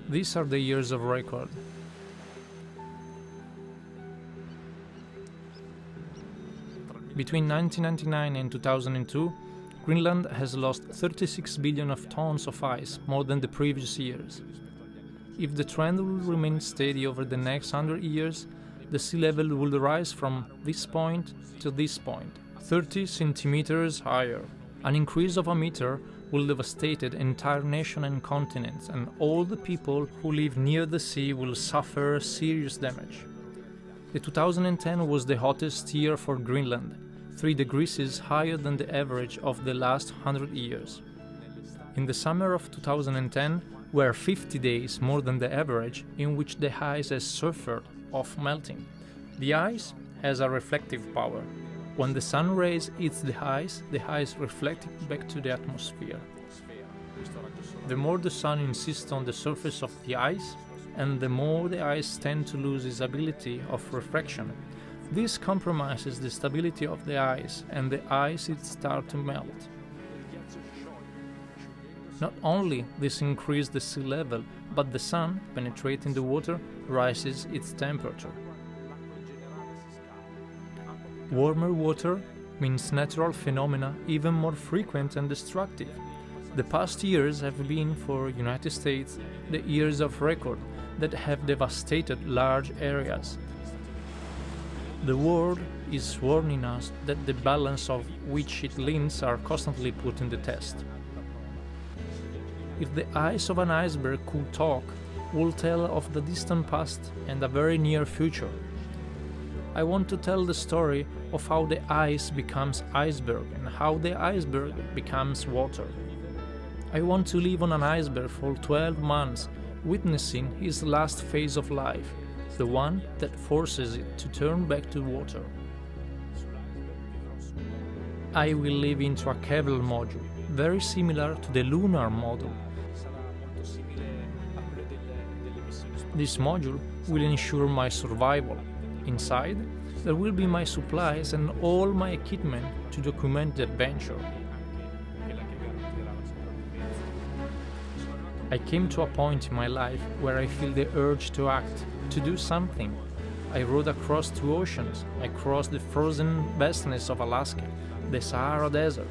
These are the years of record. Between 1999 and 2002, Greenland has lost 36 billion of tons of ice, more than the previous years. If the trend will remain steady over the next 100 years, the sea level will rise from this point to this point, 30 centimeters higher. An increase of a meter will devastate entire nation and continents, and all the people who live near the sea will suffer serious damage. The 2010 was the hottest year for Greenland, 3 degrees higher than the average of the last 100 years. In the summer of 2010 were 50 days more than the average in which the ice has suffered of melting. The ice has a reflective power. When the sun rays hits the ice reflects back to the atmosphere. The more the sun insists on the surface of the ice, and the more the ice tends to lose its ability of refraction. This compromises the stability of the ice, and the ice starts to melt. Not only this increases the sea level, but the sun, penetrating the water, raises its temperature. Warmer water means natural phenomena even more frequent and destructive. The past years have been, for United States, the years of record that have devastated large areas. The world is warning us that the balance of which it leans are constantly put in the test. If the ice of an iceberg could talk, would tell of the distant past and a very near future. I want to tell the story of how the ice becomes iceberg and how the iceberg becomes water. I want to live on an iceberg for 12 months, witnessing his last phase of life, the one that forces it to turn back to water. I will live into a Kevlar module, very similar to the lunar model. This module will ensure my survival. Inside, there will be my supplies and all my equipment to document the adventure. I came to a point in my life where I feel the urge to act, to do something. I rode across 2 oceans. I crossed the frozen vastness of Alaska, the Sahara Desert.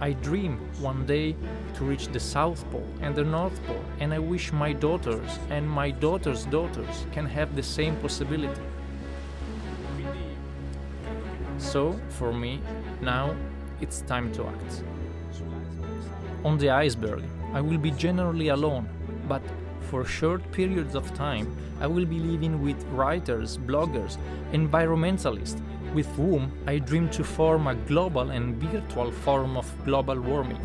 I dream one day to reach the South Pole and the North Pole, and I wish my daughters and my daughters' daughters can have the same possibility. So, for me, now it's time to act. On the iceberg, I will be generally alone, but for short periods of time, I will be living with writers, bloggers, environmentalists, with whom I dream to form a global and virtual form of global warming.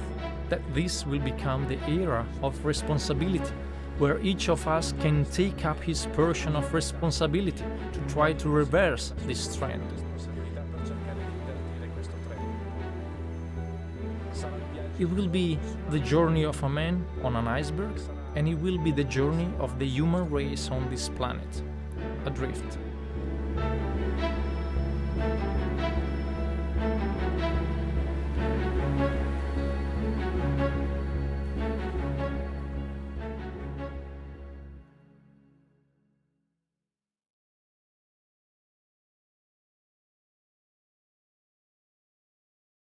That this will become the era of responsibility, where each of us can take up his portion of responsibility to try to reverse this trend. It will be the journey of a man on an iceberg, and it will be the journey of the human race on this planet, adrift.